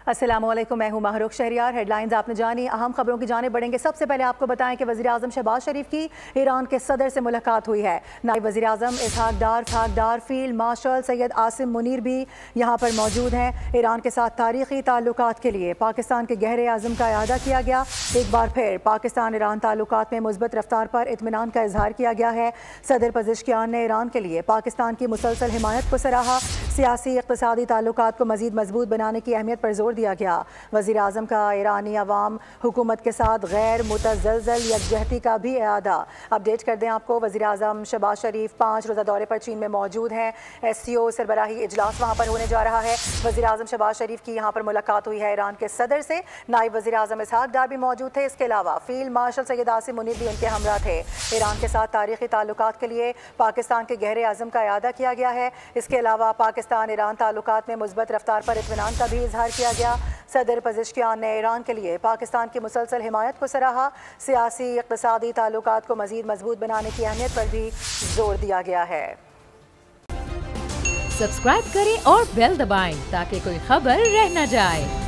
अस्सलामुअलैकुम, मैं हूं महरुख शहरियार। हेडलाइंस आपने जानी, अहम खबरों की जाने बढ़ेंगे। सबसे पहले आपको बताएं कि वज़ीर आज़म शहबाज शरीफ की ईरान के सदर से मुलाकात हुई है। नायब वज़ीर आज़म इसहाक डार, फील्ड मार्शल सैयद आसिम मुनीर भी यहाँ पर मौजूद हैं। ईरान के साथ तारीखी ताल्लुकात के लिए पाकिस्तान के गहरे आज़म का इआदा किया गया। एक बार फिर पाकिस्तान ईरान ताल्लुकात में मुस्बत रफ्तार पर इत्मीनान का इजहार किया गया है। सदर पज़ेश्कियान ने ईरान के लिए पाकिस्तान की मुसलसल हिमायत को सराहा। सियासी इक़्तिसादी ताल्लुकात को मज़ीद मजबूत बनाने की अहमियत पर जोर दिया गया। वज़ीर आज़म का ईरानी अवाम हुकूमत के साथ गैर मुतज़लज़ल यकजहती का भी इआदा। अपडेट कर दें आपको, वज़ीर आज़म शहबाज शरीफ 5 रोज़ा दौरे पर चीन में मौजूद हैं। SCO सरबराही इजलास वहाँ पर होने जा रहा है। वज़ीर आज़म शहबाज शरीफ की यहाँ पर मुलाकात हुई है ईरान के सदर से। नायब वज़ीर आज़म इसहाक डार भी मौजूद थे। इसके अलावा फील्ड मार्शल सैयद आसिम मुनीर भी उनके हमरा थे। ईरान के साथ तारीखी ताल्लुकात के लिए पाकिस्तान के गहरे आज़म का इआदा किया गया है। इसके अलावा पाकिस्तान ईरान ताल्लुकात में मुस्बत रफ्तार पर इत्मीनान का भी इजहार किया गया। सदर पज़ेश्कियान ने ईरान के लिए पाकिस्तान की मुसलसल हिमायत को सराहा। सियासी इक़्तिसादी ताल्लुकात को मज़ीद मजबूत बनाने की अहमियत पर भी जोर दिया गया है। सब्सक्राइब करें और बेल दबाएं ताकि कोई खबर रह न जाए।